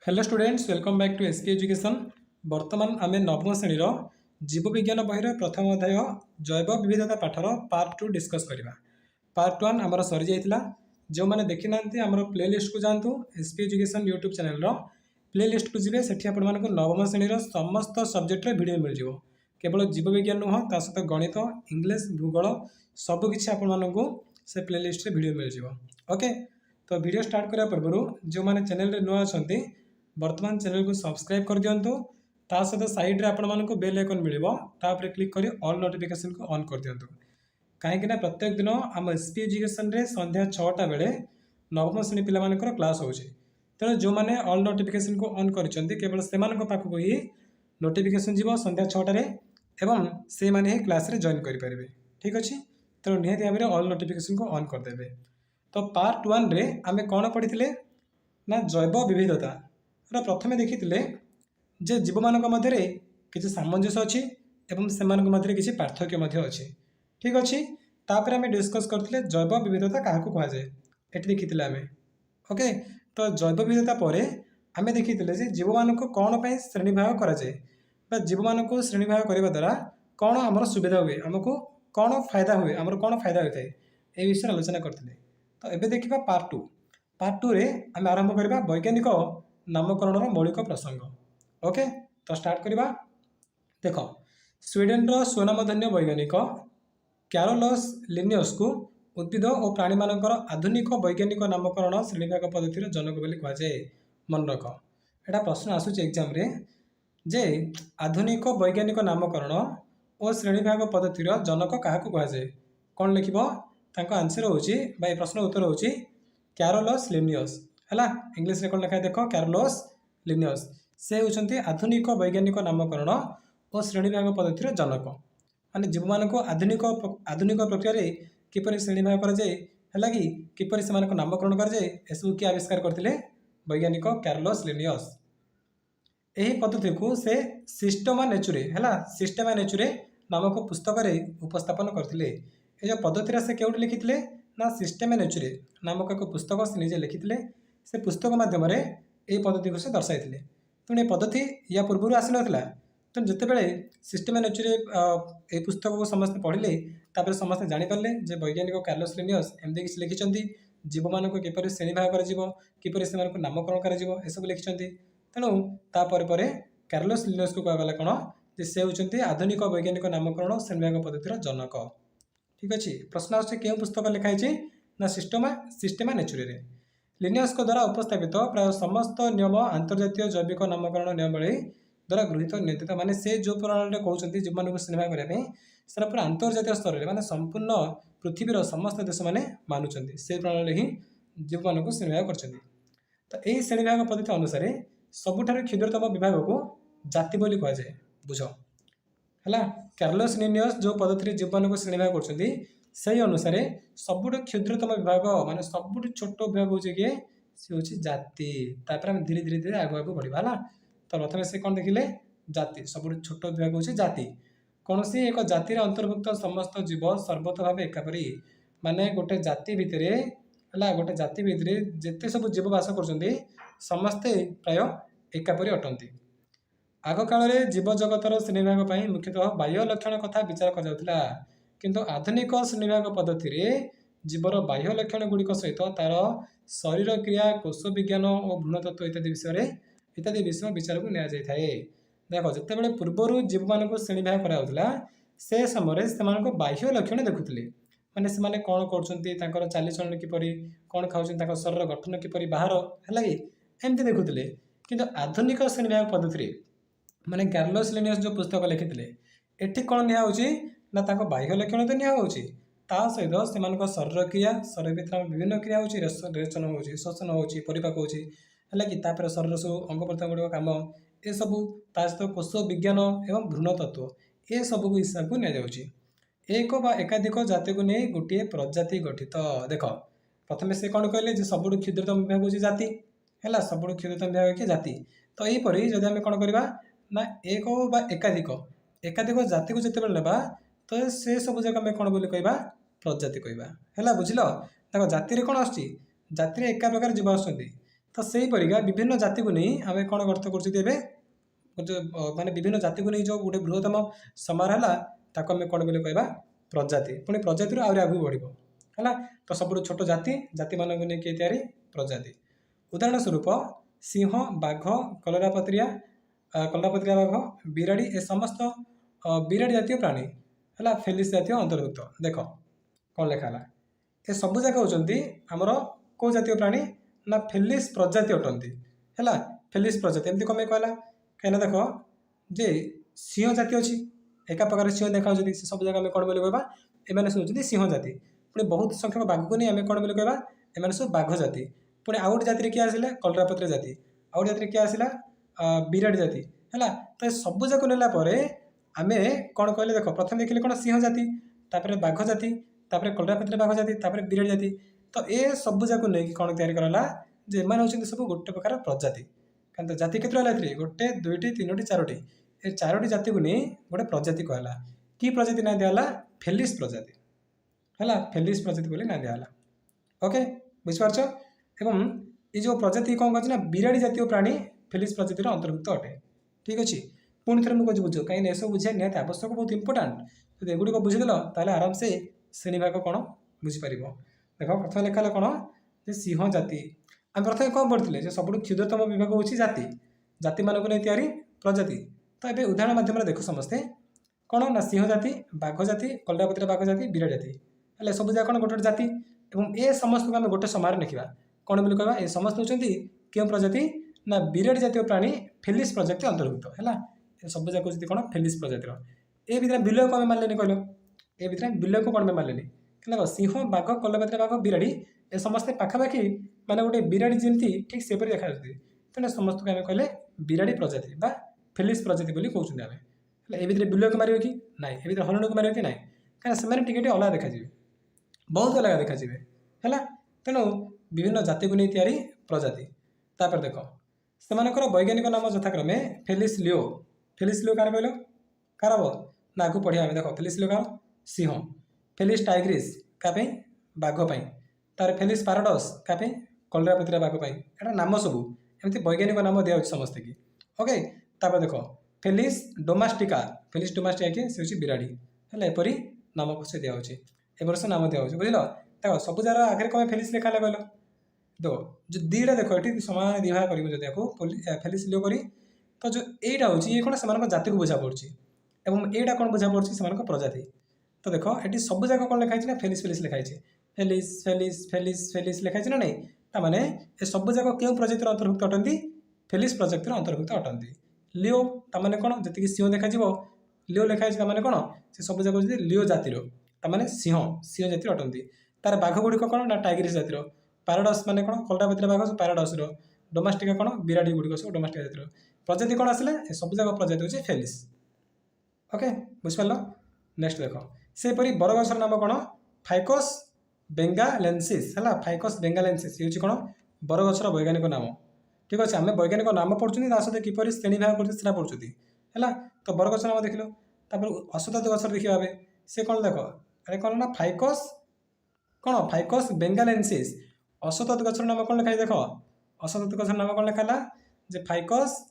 Hello students welcome back to SK education. बर्तमान आम नवम श्रेणी जीवविज्ञान बहिर प्रथम अध्याय जैव विविधता पाठर पार्ट 2 डिस्कस करवा। पार्ट 1 आमर सरी जाइतिला। जो मैंने देखी ना आमर प्लेलिस्ट को जातु SK education YouTube channel playlist को जी से आपको नवम श्रेणी समस्त सब्जेक्टर भिड मिल जाव। केवल जीवविज्ञान नुह ता सहित गणित इंग्लीश भूगोल सबकि आपको से प्लेलिस्ट भिड मिल जाव। ओके, तो वीडियो स्टार्ट करने पूर्व जो मैंने चैनल नुआ अच्छा वर्तमान चैनल को सब्सक्राइब कर दिंतु। ता सहित साइड रे आपको बेल आइकन मिल क्लिक कर ऑल नोटिफिकेशन को ऑन कर दिंतु। कहीं प्रत्येक दिन आम एसपी एजुकेशन रे संध्या 6टा बेले नवम श्रेणी पिला क्लास हो। तेणु जो मैंने ऑल नोटिफिकेशन को ऑन कर केवल से पाखक ही नोटिफिकेशन जीव संध्या 6टारे एवं से माने ही क्लास रे जॉइन करेंगे। ठीक अच्छे, तेणु निहत भाव में ऑल नोटिफिकेशन को ऑन करदे। तो पार्ट 1 रे आमे कौन पढ़ी ना जैव विविधता प्रथमे देखी जे जीव मान मध्य किसी सामंजस्य अच्छी एवं से मध्य किसी पार्थक्य अच्छी। ठीक अच्छे, तापर आम डिस्कस करते जैव विविधता क्या कहुए ये देखी आम। ओके, तो जैव विविधता पर आम देखी जीव मान कौन पर श्रेणी भाग कराए जीव मान को श्रेणी भाग करने द्वारा कौन आम सुविधा हुए, आमको कौन फायदा हुए, आमर कौन फायदा होता है ये विषय आलोचना करते। तो ये देखा पार्ट 2। पार्ट 2 रे आम आरंभ करवा वैज्ञानिक नामकरण मौलिक प्रसंग। ओके, तो स्टार्ट करवा। देख, स्वीडेन स्वनामधन्य वैज्ञानिक कैरोलस लिनियस को उद्भिद और प्राणी मानकर आधुनिक वैज्ञानिक नामकरण श्रेणीभाग पद्धतिर जनक बोली कहुए। मन रख, एटा प्रश्न आसूची एग्जाम रे जे आधुनिक वैज्ञानिक नामकरण और श्रेणीभाग पद्धतिर जनक क्या कहुए। कौन लिख आंसर हो प्रश्न उत्तर हो कैरोलस लिनियस है। इंग्लीश रे कौन लिखा देख कैरोलस लिनियस से होती आधुनिक वैज्ञानिक नामकरण और श्रेणीभाग पद्धतिर जनक। मान जीव मान आधुनिक आधुनिक प्रक्रिया किपर श्रेणीभाग कराए कि किपर से नामकरण कराए एसबू किए आविष्कार करते वैज्ञानिक कैरोलस लिनियस। यही पद्धति को से सिस्टमा नेचुरे है सिस्टेमा नेचुरे नामक पुस्तक उपस्थापन करते। ये पद्धति से क्यों लिखी ना सिस्टेमा नेचुरे नामक एक पुस्तक से निजे लिखी। से पुस्तक माध्यम ये पद्धति को से दर्शाई। तेणु ये पद्धति या पूर्व आसी ना। तेणु जितेबाला सिस्टेमा नेचुरे ये पुस्तक को समस्त पढ़ले तापर समस्त जानीपारे जे वैज्ञानिक कैरोलस लिनियस एमती किसी लिखिं जीव मान को किपर श्रेणी भाग कर से नामकरण कर लिखिं। तेणु तापर कैरोलस लिनियस को कहगला कौन जे से होती आधुनिक वैज्ञानिक नामकरण श्रेणीभाग पद्धतिर जनक। ठीक अच्छे, प्रश्न आछे क्यों पुस्तक लिखाई ना सिस्टेमा नेचुरे। लिनियस द्वारा उपस्थापित प्राय समस्त नियम अंतर्जातीय जैविक नामकरण नियमावली द्वारा गृहित नियंत्रित। माने से जो प्रणाली कहते जीव मान को श्रेणीभाग करने से पूरा अंतर्जातीय स्तर में माने संपूर्ण पृथ्वीर समस्त देश मैंने मानुंट से प्रणाली ही जीव मान को श्रेणीभाग कर। तो यही श्रेणीभाग पद्धति अनुसार सबुठार क्षुद्रतम विभाग को जाति बोली कहुए। बुझ है कैरोलस लिनियस जो पद्धति जीव मान को श्रेणीभाग कर अनुसार सबुठ क्षुद्रतम विभाग माने सबुठ छोट विभाग हो जाति। तापर हम धीरे धीरे धीरे आगे आगे बढ़ा है। तो प्रथम से कौन देखिले जाति सबुठ छोट विभाग हो जाति। कौन सी एक जाति अंतर्भुक्त समस्त जीव सर्वत भाव एकापरी माने गोटे जाति भितर है गोटे जाति भितर जिते सब जीव बास कर समस्ते प्राय एकापरी अटंती। आग काल जीव जगतर श्रेणीभाग मुख्यतः बाह्य लक्षण कथा विचार करा किंतु आधुनिक श्रेणीभाग पद्धति जीवर बाह्य लक्षण गुड़िक सहित तार शरीर क्रिया कोश विज्ञान और भ्रूणतत्व इत्यादि विषय विचार को नि देख जिते पूर्वर जीव मान को श्रेणीभाग कराला से समय से बाह्य लक्षण देखुले माने से कौन कर चालीचलन किपर कौन खाऊँ शरीर गठन किपर बाहर है एमती देखुले। किंतु आधुनिक श्रेणीभाग पद्धति माने कैरोलस लिनियस जो पुस्तक लिखिते एठी कौन निया ना बाह्य लक्षण तो निया ता सहित से शरीर क्रिया शरीर भर विभिन्न क्रिया रेचन हो शोषण हो परिपाक होगा कि शरीर सब अंग प्रत्यंग गुड़िक कम ये सबू सहित कोश विज्ञान एवं भ्रूणतत्व ये सबू हिसाब को नि एक बा एकाधिक जाति को नहीं गोटे प्रजाति गठित। देख प्रथम से कौन कहले सबुठ क्षुद्रतम विभाग हो जाति है सबुठ क्षुद्रतम विभाग कि जाति। तो यहीपरि जदि आम कौन करवा ना एक बा एकाधिक एकाधिक जाति को जिते ना तो से सब जगह आम कौन बोली कहवा प्रजाति कहवा है। बुझल देख जाति कौन आसती एका प्रकार जीव आसुँच तो से ही परिका विभिन्न जाति को नहीं आम कौन अर्थ कर माने विभिन्न जाति को नहीं जो गोटे बृहत्तम समारोह है ताको आम कौन बोले कहवा प्रजाति पुणी प्रजाति आहरी आगू बढ़ है तो सब छोट जाति जाति मानक नहीं किए तैयारी प्रजाति उदाहरण स्वरूप सिंह बाघ कलरापत्रिया बाघ बिराड़ी ए समस्त बिराड़ी जातीय प्राणी है फेलिस जातीय अंतर्भुक्त देख कौन लिखा है ए सबू जाक होती आमर कौ जातीय प्राणी ना फेलिस प्रजाति अटंती है फेलिस प्रजाति एमती कमें कहला कहीं देख जे सिंह जाति अच्छी एका प्रकार सिंह देखा सब जगह आम कौन बोले कहवा एम सब सिंह जाति पुणी बहुत संख्यक बाघ को नहीं आम कौन बोले कहवा एम सब बाघ जाति पुणी आउ गोटे जाति किए आसिला कलरापत्र जाति आउ गोटे जाति किए आसिला बिराड़ी जाति है तो सबू जाक नेला आम कौन कहले देख प्रथम देखिले कौन सिंह जाति तापर बाघ जाति तापर कलरापत्र बाघ जाति तापर बिराड़ी जाति तो ए सबू जाक नहीं कौन तैयारी कराला जे एम होती सब गोटे प्रकार प्रजाति कारण जाति केत रहा गोटे दुईटी तीनोटी चारोटी ए चारोटी जाति को नहीं गोटे प्रजाति कहला कि प्रजाति ना दिहला फेलिस प्रजाति है फेलिस प्रजाति बोली ना दिहला ओके बुझिपारछ एवं ये जो प्रजाति कौन कहना बिराड़ी जातीय प्राणी फेलिस प्रजातिर अंतर्भुक्त अटे ठीक अच्छे पुणी थे मुझे बुझ कहीं सब बुझे निहत आवश्यक बहुत इंपोर्टाट जो एगुड़ी बुझीदेल ताल आराम से श्रेणी भाग कौन बुझीपार देख प्रथम लिखा कौन सिंह जाति आम प्रथम कौन पढ़ते सब क्षुद्रतम विभाग हूँ जाति जाति मानक नहीं तैयारी प्रजाति तो ये उदाहरण मध्यम देख समस्ते कौन ना सिंह जाति बाघ जाति कलरापत्र बाघ जाति बिराड़ी जाति है सब जगह कौन गोटे जाति और ये समस्त को आम गोटे समारोह लिखा कौन बोली कहवा ये समस्त होती क्यों प्रजाति ना बिराड़ी जातीय प्राणी फेलिस प्रजाति अंतर्भुक्त है सब जाक होती कौन फेलिस प्रजातिर ए भितर बिलय को आम मानलेनि कहल ए भितर बिलय को कौन मानलेनि क्या सिंह बाघ कलरापत्र बाघ बिराड़ी ए समस्ते पाखापाखि माने गोटे बिराड़ी जमी ठीक सेपरी देखा तेना समस्त को आम कहले बिराड़ी प्रजाति बा फेलिस प्रजाति बोली कहते आम ए भितर बिलय को मारे कि ना ए भितर हरिण को मारे कि ना कहीं से अलग देखा बहुत अलग देखा है तेणु विभिन्न जाति को नहीं तैयारी प्रजाति तापर देख सेमानकर वैज्ञानिक नाम यथाक्रमे फेलिस लियो कार कहल कार हम ना आगे पढ़िया देख फेलिस लियो कार सिंह फेलिस टाइग्रिस क्या बाघपाई तार फेलिस पाराडस क्या कलरापत्रिया बाघपाई एटा नाम सबू एमती वैज्ञानिक नाम दिया समस्ते की ओके तापर देख फेलिस डोमास्टिका किए से हूँ बिराड़ी है एपरी नाम से दिखाई एपर से नाम दिखाई बुझल देख सब जार आगे कम फेलिस लिखा कहल दो जो दीटा देख ये सामान दिभाग कर फेलिस लियो करी तो जो यहीटा हूँ ये कौन से जाति को बुझा पड़ी और यहीटा कौन बुझा पड़ी से प्रजाति तो देख ये सब जगह कौन लिखाई ना फेलिस लिखाई फेलिस फेलिस फेलिस फेलिस लिखाई ना नहीं ताने ये सब जगह क्यों प्रजातिर अंतर्भुक्त अटंती फेलिस प्रजातिर अंतर्भुक्त अटंती लिओ ताने कौन जी सिंह देखा लिओ लिखाई ताने कौन से सब जगह लिओ जातिर ताने सिंह जातिर अटंती तार बाघ गुड़िक कौन ना टाइग्रिस जातिर पाराडस माने कौन कलरापत्र बाघ पाराडस डोमास्टिका कौन बिराड़ी गुड़िक सब डोमास्टिका जातिर प्रजाति कौन आसला सब जगह प्रजाति हूँ फेलिस ओके बुझिपार नेक्स्ट देख सेपरी बरगछर नाम कौन फाइकस बेंगालेंसिस है फाइकस बेंगालेंसिस ये कौन बरगछर वैज्ञानिक नाम ठीक अच्छे आम वैज्ञानिक नाम पढ़ुं सहित किपर श्रेणी भाग कर पढ़ुं है तो बरगछ नाम देख लो अश्वत्थ गछर देखा सी कौन देख अरे कौन ना फाइकस बेंगालेंसिस अश्वत्थ गछर नाम कौन लिखाई देख अश्वत्थ गछर नाम कौन लिखा जे फाइकस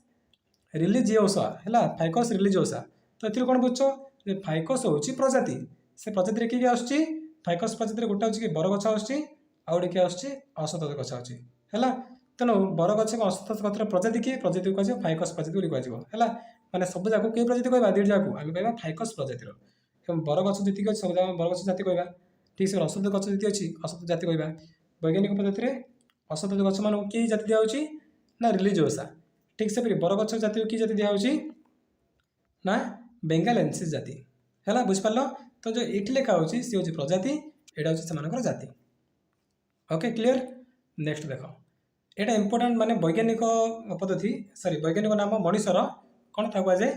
रिलीजियोसा है फाइकस रिलीजियोसा तो ये कौन बुझ फाइकस हूँ प्रजाति से प्रजाति किए आसूँ फाइकस प्रजाति गोटे हूँ कि बरगछ आउटे किए आश्वत्थ गछ अच्छी है तेणु बरगछ और अश्वत्थ गछर प्रजाति किए प्रजाति को कह फाइकस प्रजाति कह माने सब जाक कई प्रजाति कहवा दुईट जाक आम कह फाइकस प्रजातिर बरगछ जी अच्छी सब जगह बरगछ जाति कहवा ठीक से अश्वत्थ गछ जी अच्छी अश्वत्थ जाति कहवा वैज्ञानिक पद्धति अश्वत्थ गछ मान कि जाति दिखाई ना रिलीजियोसा ठीक से बरगछ जाति कि जाति दिखाई ना बेंगालेंसिस जाति है बुझिपार तो जो ये लिखा हो सी हूँ प्रजाति यहाँ हूँ से जाति ओके क्लीयर नेक्स्ट देख यहाँ इंपोर्टाट माने वैज्ञानिक पद्धति सॉरी वैज्ञानिक नाम मनीषर कौन था कहुए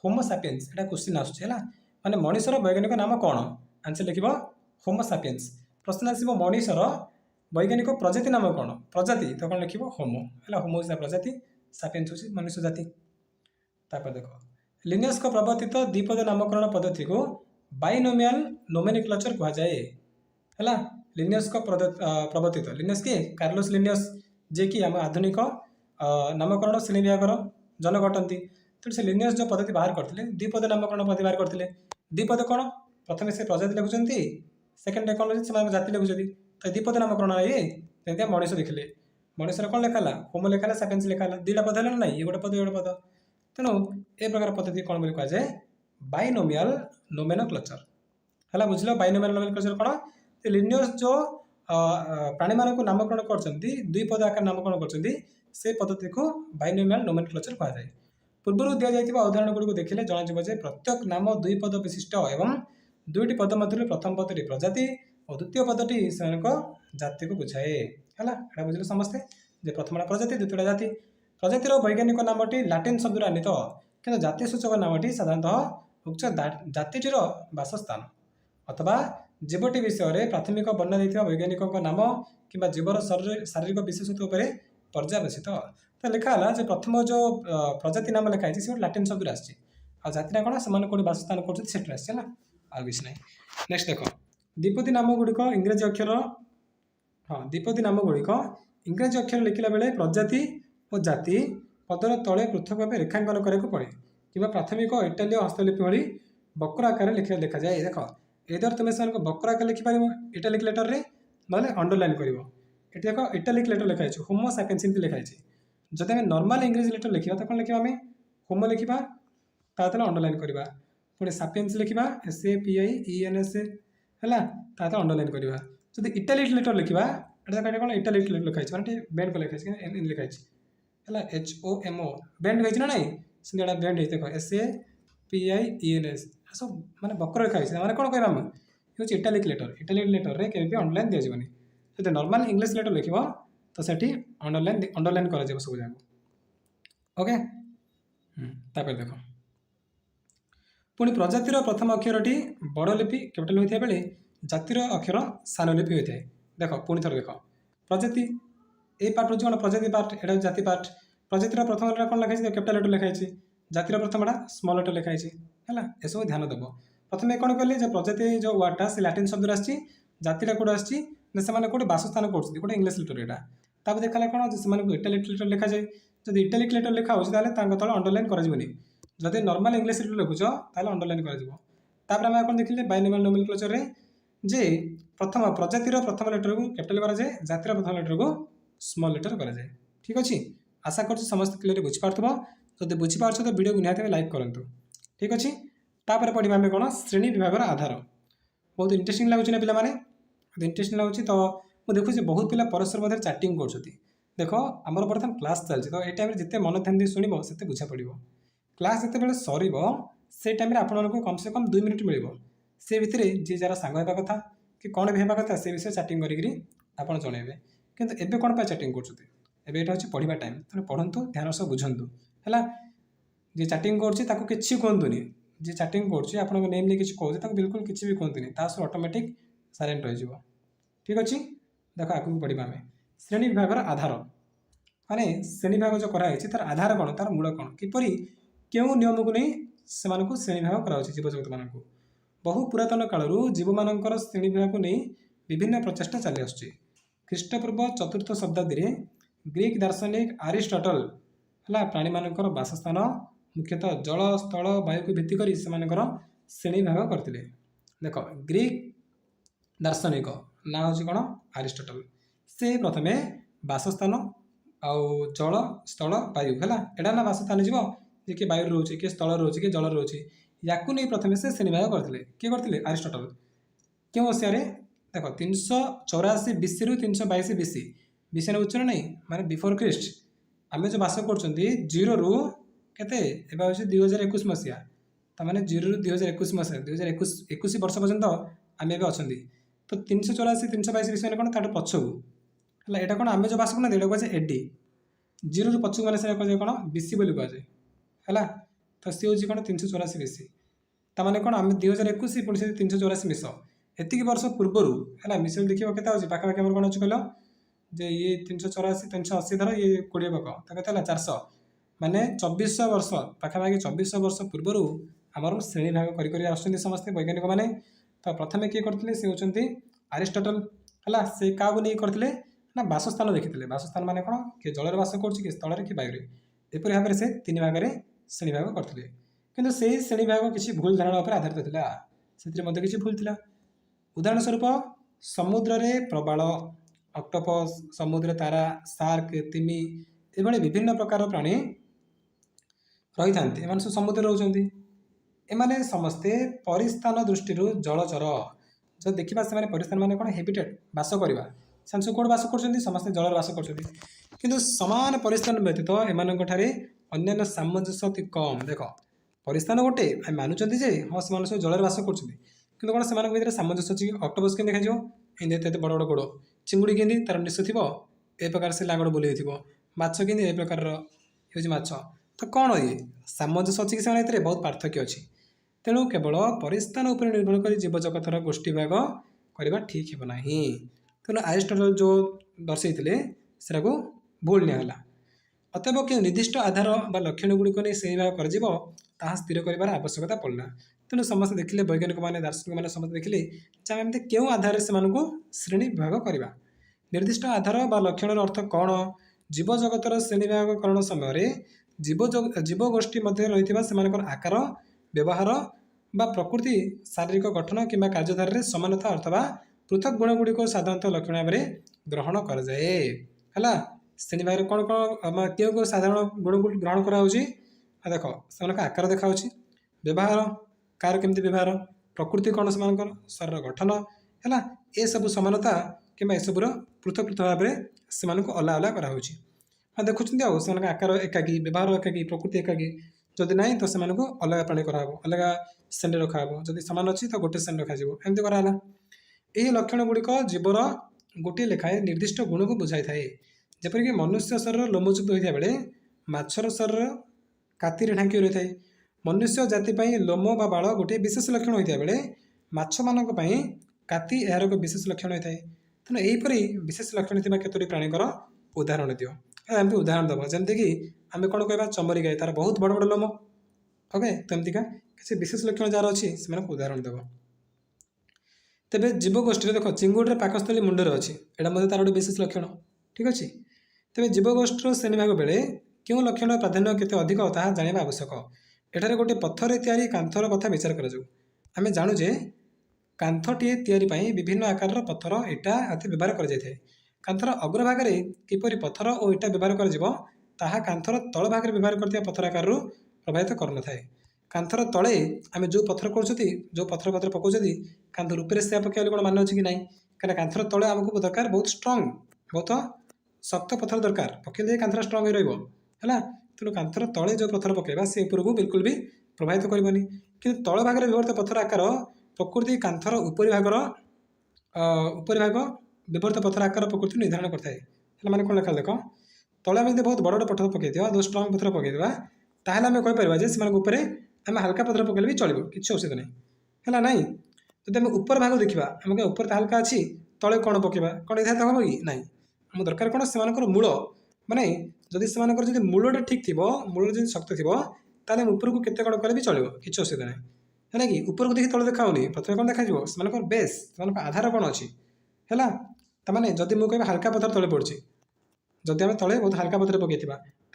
होमो सापियंस यहाँ क्वेश्चन आसूँ माने मनीषर वैज्ञानिक नाम कौन आंसर लिख होमो सापियंस प्रश्न आसो मनीषर वैज्ञानिक प्रजाति नाम कौन प्रजाति तो कौन लिख होमो है होमो प्रजाति सापियंस हूँ मनुष्य जाति तापर देख लिनियस को प्रवर्तित द्विपद नामकरण पद्धति को बाइनोमियल नोमेनक्लेचर कहुए है लिनियस को प्रवर्तित लिनियस किए कार्लोस लिनियस जे कि आम आधुनिक नामकरण श्रेणी विभागर जनक अटंती। तो से लिनियस जो पद्धति बाहर करते द्विपद नामकरण पद्धति बाहर करते। द्विपद कौन प्रथम से प्रजाति लिखुंट सेकेंड कौन से जाति लिखुं तो द्विपद नामकरण ये जमी मनीष देखिले मनीषर कौन लिखाला होम लिखाला सापियंस लिखाला दुईटा पद है ना ये गोटे पद ये गोटे पद तेणु ए प्रकार पद्धति कौन बोली कहुए बाइनोमियल नोमेनक्लेचर है बुझल बाइनोमियल नोमेनक्लेचर कौन लिनियस जो प्राणी मानक नामकरण कर द्विपद आकार नामकरण कर से पद्धति को बाइनोमियल नोमेनक्लेचर कहुए। पूर्व दि जाइए उदाहरण गुड़ी देखिले जन प्रत्येक नाम दुई पद विशिष्ट एवं दुईटी पद मध्य प्रथम पदटी प्रजाति और द्वितीय पदटी से जाति को बुझाए है बुझे समस्ते जे प्रथम प्रजाति द्वितीय जाति प्रजातिर वैज्ञानिक नामटी लाटिन शब्द आनीत कि जाति सूचक नामटी साधारणतः उक्त जातिटीर बासस्थान अथवा जीवटी विषय प्राथमिक वर्णना देता वैज्ञानिक नाम कि जीवर शारीरिक विशेषत्व उपर पर्यावेसित तो लिखाला जो प्रथम जो प्रजाति नाम लिखाई से लाटिन शब्द आसी जाति कौन से कौन बासस्थान कर आसी आ किसी ना। नेक्स्ट देख द्विपदी नाम गुड़िक इंग्रेजी अक्षर हाँ द्विपदी नाम गुड़िक इंग्रेजी अक्षर लिखला बेले प्रजाति और जाति पदर तले पृथक भाव रेखांकन कराया पड़े कि प्राथमिक इटालीय हस्तलिपि भली वक्र आकार लिखा जाए। देख इधर तुम से वक्र आकार लिखिपार इटालिक लेटर रे ना अंडरलाइन कर देख इटालिक लेटर लिखाई होमो सापियंस लिखाई जब आम नॉर्मल इंग्रेजी लेटर लिखा तो कौन लिखा आम होमो लिखा ताते अंडरलाइन करवा पुणी सापियंस लिखा SAPIENS है अंडरलाइन करवा जब इटालिक लेटर लिखा कौन इटालिक लेटर लिखाई मैंने बेंड को लिखाई लिखाई है HOMO बेंड होती ना नाई से बेंड देख SAPIENS सब माने वक्र लिखाई मैंने कौन कह हूँ इटालिक लेटर रे कभी अंडरलाइन दि जाए जब नॉर्मल इंग्लिश लेटर लिख तो सेठी अंडरलाइन कर सब जाक ओके। तापर देख पुणी प्रजातिर प्रथम अक्षरटी बड़ लिपि कैपिटल होता बेले जातिर अक्षर सान लिपि होता है। देख पुणी थर देख प्रजाति ए पार्ट हूँ कौन प्रजाति पार्ट एटा जाति पार्ट प्रजातिर प्रथम कौन लिखाई कैपिटल लेटर लिखाई जातिर प्रथम स्मॉल लेटर लिखाई है ये सब ध्यान देव। प्रथम कौन कहले प्रजाति जो वार्डटा से लाटिन शब्द आसी जातिटा कौट आसी कौटे बासस्थान कर इंग्लिश लेटर यहाँ तापर देखा कौन से इटालिक लेटर लिखा जाए जब इटालिक लेटर लिखा हो तले अंडरलाइन कर जदि नॉर्मल इंग्लिश लेटर लिखुच ताले अंडरलाइन कर कौन देखिले बाइनोमियल नोमेनक्लेचर रे जे प्रथम प्रजातिर प्रथम लेटर को कैपिटल करा जाए जातिर प्रथम लेटर को स्मॉल लेटर करा जाए। ठीक अच्छे आशा कर समस्त क्लियर बुझीपार जब बुझीपार तो वीडियो को निहाती लाइक करूँ। ठीक अच्छे तापर पढ़ा आम कौन श्रेणी विभाग आधार बहुत इंटरेस्टिंग लगुच ना पे इंटरेस्टिंग लगुच तो मुझे देखुची बहुत पिला परस्पर मध्य चैटिंग कर देख आमर बर्तमान क्लास चलती तो ये टाइम जिते मन ध्यान दी शुणव से बुझा पड़ो क्लास जिते सर से टाइम आपको कम से कम 2 मिनिट मिल से भितर जी जार सांग होगा कथा कि कौन भी होगा कथा से विषय चैटिंग कर जनइबे किंतु एबे कौन चैटिंग कर हूँ पढ़ा टाइम तेना पढ़ु ध्यान सह बुझंतु है जी चैटिंग करूँ जी चैटिंग कर नेम नहीं किसी कहते बिल्कुल किसी भी कहतुनि ऑटोमेटिक साइलेंट रही। ठीक अच्छे देख आगे पढ़ा आम श्रेणी विभाग आधार माने श्रेणी विभाग जो कराई तार आधार कौन तार मूल कौन किपरि क्यों नियम को नहीं से श्रेणी विभाग करा जीवजगत मान बहु पुरातन कालू जीव मानकर श्रेणी विभाग को नहीं विभिन्न प्रचेषा चली आसुची। ख्रीष्टपूर्व 4th शताब्दी में ग्रीक दार्शनिक आरिस्टोटल है प्राणी मानकर बासस्थान मुख्यतः जल स्थल वायु को भित्ति कर श्रेणी विभाग करते। देख ग्रीक दार्शनिक ना हूँ कौन आरिस्टोटल से प्रथमे बासस्थान आउ जल स्थल वायु है एटा ना बासस्थान जीव जे कि वायु रोचे किए स्थल रोचे कि जल रोचे या प्रथम से श्रेणी विभाग करते किए करते आरिस्टोटल क्यों मसीह देख 384 BC रु 322 BC BC ने उच्चर नहीं माने बिफोर क्रिस्ट आम जो बास कर 0 रु केते 2021 मसीहा तमाने 0 रु 2021 मसीहा 2021 वर्ष पर्यंत आम ए अच्छा तो 384 322 BC कौन ताठ पछकू है यहाँ कौन आम जो बास करना ये कहे एडी 0 रु पछकू मैंने कहे कौन BC बोली कहुए है तो सी हूँ कौन 384 BC ताने कौन आम 2021 पुणी से 384 मिस एतिक वर्ष पूर्वर है मिस देखिए के पाखापाखि कौन अच्छे कहल जे ये 384 380 धर ये 20 पक तो के 400 माने 2400 वर्ष पाखापाखि 2400 वर्ष पूर्वर आमर श्रेणी भाग कर समस्त वैज्ञानिक मैंने तो प्रथम किए करते से होती आरिस्टोटल है से क्या नहीं करते ना बासस्थान देखिए। बासस्थान माने कौन कि जलर बास कर स्थल कि वायु एपरी भाव में से तीन भाग में श्रेणी भाग करते किंतु से श्रेणी भाग किसी भूल धारणा पर आधारित था से किसी भूल था। उदाहरण स्वरूप समुद्र रे प्रबाल ऑक्टोपस समुद्र तारा शार्क तिमी ये विभिन्न प्रकार प्राणी रही था सब समुद्र रोचे एमाने समस्ते परिस्थान दृष्टि जलचर जो देखा से परिस्थान मान कौन हेबिटेट बास करवा से सब कौन बास कर समस्ते जल बास कर सामान परिस्थान व्यतीत एमानठारे अन्य सामंजस्य अति कम। देख परिस्थान गोटे आम मानुंट जे हाँ से सब जल बास कर कौन से भर सामंजस्य अच्छी ऑक्टोपस के देखा एमती बड़ बड़ गोड़ चिंगुड़ी के तार निश थी ए प्रकार से लांगड़ बुले माछ के ए प्रकार माछ तो कौन ये सामंजस्य अच्छी कि बहुत पार्थक्य अच्छी तेणु केवल परिस्थान उपर निर्भर कर जीव जगतर गोष्ठी भाग करवा ठीक हेना। तेणु एरिस्टटल जो दर्शे से भूल निगला अतएव कि निर्दिष्ट आधार बा लक्षण गुड़िक नहीं से भाग कर स्थिर कर आवश्यकता पड़ला। तेणु समस्त देखिले वैज्ञानिक मैंने दार्शनिक मैंने समस्त देखिले एमती क्यों आधार से श्रेणी विभाग करवा निर्दिष्ट आधार बा लक्षण अर्थ कौन जीव जगतर श्रेणी विभागकरण समय जीव गोष्ठी मध्य रही आकार व्यवहार बा प्रकृति शारीरिक गठन किंबा कार्यधारा समानता अथवा पृथक गुण गुड़िक साधारणतः लक्षण भाव में ग्रहण कर जाए है। श्रेणी भाग कौन कौन क्यों साधारण गुण ग्रहण कराऊँ देख से आकार देखा व्यवहार कार केमती व्यवहार प्रकृति कौन से शरीर गठन है ये सब समानता कि सबूर पृथक पृथक भाव में से अला अला कराऊँ हाँ देखुं आकार एकाकी व्यवहार एकाकी प्रकृति एकाकी जदि ना तो से अलग प्राणी कराव अलग श्रेणी रखा जब सामान अच्छी तो गोटे श्रेणी रखा एमती कराला। यही लक्षण गुड़िक जीवर गोटे लेखाएं निर्दिष्ट गुण को बुझाई थाए जेपरिक मनुष्य शरीर लोमयुक्त होता बेले माछर शरीर कातिर ढांकी रही है। मनुष्य जाति लोम बा बाल गोटे विशेष लक्षण होता बेले माछ मान काति यार एक विशेष लक्षण होता है। तेणु यहीपरि विशेष लक्षण थी केतोटी प्राणीकर उदाहरण दियो एमती उदाहरण दब जमीक आम कौन कह चमरी गाय तार बहुत बड़ बड़ लोम ओके तो एमतीका किसी विशेष लक्षण जार अच्छी से उदाहरण देव। तेरे जीवगोष्ठी देख चिंगुड़ी पाकस्थली मुंडर अच्छी यहाँ तार गोटे विशेष लक्षण ठीक अच्छे। तेज जीवगोष्ठी श्रेणी भाग बेले क्यों लक्षण प्राधान्य केते अधिक ताहा जानिबा आवश्यक। एठारे गोटे पत्थर तैयारी कांथर कथा विचार करा आम जाणुजे कांथटीए तैयारी पाई विभिन्न आकार पत्थर इटा आदि व्यवहार कर जाए। कांथर अग्रभाग में किपरि पत्थर और इटा व्यवहार कर कांथर तल भाग में व्यवहार करथिबा पत्थर आकार प्रभावित कर थाए। कांथर तले आम जो पत्थर कर जो पत्थर पत्थर पकाउछथि कांथर ऊपर से पकाइले कौन मान अच्छी कि नहीं कहीं कांथर तले आमको दरकार बहुत स्ट्रंग बहुत शक्त पत्थर दरकार पकड़े कांथर स्ट्रंग रहा तेणु कांथर तले जो पत्थर पकड़ा से ऊपर को बिल्कुल भी प्रभावित करनी कि तल भाग में व्यवहृत पत्थर आकार प्रकृति कांथर उपरी भाग व्यवहृत पत्थर आकार प्रकृति निर्धारण करता है। मैंने कौन लिखा देख तले आम बहुत बड़ बड़ पत्थर पकई जो स्ट्रंग पत्थर पकईदेवा ताहले आम कहीपर से आम हल्का पत्थर पकड़े भी चलो किसी असुविधा नहीं है ना। जब आम ऊपर भाग देखा आम ऊपर हल्का अच्छी तले कौन पकेबा कौन इधर हम कि ना आम दरकार कौन से मूल माने जदि से मूलटा ठीक थी मूल जो शक्त थी ताले ऊपर को केते कौन कले भी चलो किसी असुविधा नहीं है ना कि ऊपर को देखिए तले देखाऊनी प्रथम कौन देखा से बेस से आधार कौन अच्छी है तमाने जदि मुझे हल्का पत्थर तले पड़ी जदि आम तले बहुत हल्का पत्थर पकई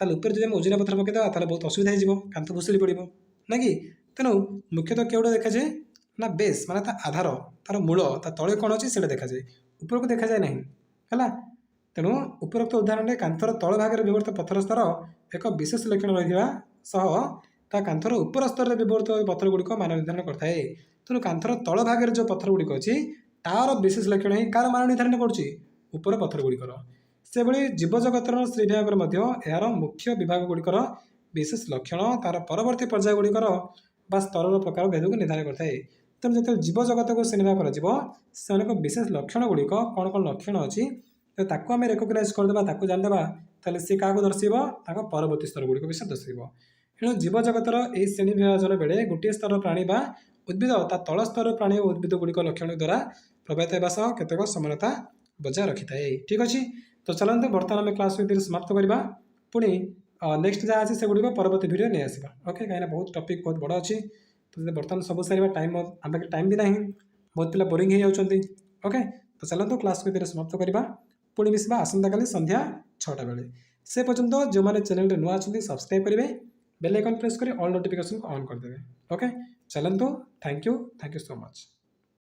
ताल ऊपर जब ओजना पत्थर पकईदेवा ताल बहुत असुविधा हो कांथ भुसुड़ी पड़ो ना कि तेणु मुख्यतः केवटा देखा जाए ना बेस माने आधार तार मूल तले कौन अच्छी से देखा जाए ऊपर को देखा जाए ना है। तेणु उपरोक्त उदाहरण में कांथर तल भाग में व्यवहृत पत्थर स्तर एक विशेष लक्षण रहा कांथर उपर स्तर में व्यवहृत पत्थर गुड़िक मान निर्धारण करता है। तेणु कांथर तल भाग में जो पत्थर गुड़िक अच्छी तार विशेष लक्षण ही कार मान निर्धारण कर पत्थर गुड़िकर से भाई जीव जगतर श्रेणी भाग यार मुख्य विभाग गुड़िकर विशेष लक्षण तार परवर्ती पर्याय गुड़िकर स्तर प्रकार भेद को निर्धारण करता है। तेणु जो जीव जगत को श्रेणी भाग कर विशेष लक्षण गुड़िक कौन कौन लक्षण अच्छी तो ताको आम रेकग्नाइज करदे ताको जानिदेबा ताले सी क्या दर्शेब ताको परवर्ती स्तर गुड़िक विषय दर्शेब। एणु जीव जगतर यह श्रेणी विभाजन बेले गोटे स्तर प्राणी बा उद्भिद ता तल स्तर प्राणी और उद्भिद गुड़िक लक्षण द्वारा प्रभावित होगा केतक समानता बजाय रखी था ठीक अच्छे। तो चलते बर्तमान आम क्लास समाप्त करवा पुणी नेक्स्ट जहाँ अच्छे से गुड़िक परवर्ती भिडियो नहीं आसवा ओके कहीं बहुत टपिक बहुत बड़ अच्छी तो बर्तमान सब सारे टाइम आम टाइम भी ना बहुत पिला बोरिंग हो जाती ओके। तो चलते क्लास समाप्त करवा पुणी मिसवा आसंता संध्या 6टा बेले से पर्यंत जो मैंने चैनल नुआ अच्छा सब्सक्राइब करेंगे बेल आइकन प्रेस कर ऑल नोटिफिकेशन ऑन करदेवे ओके चलते थैंक यू सो मच।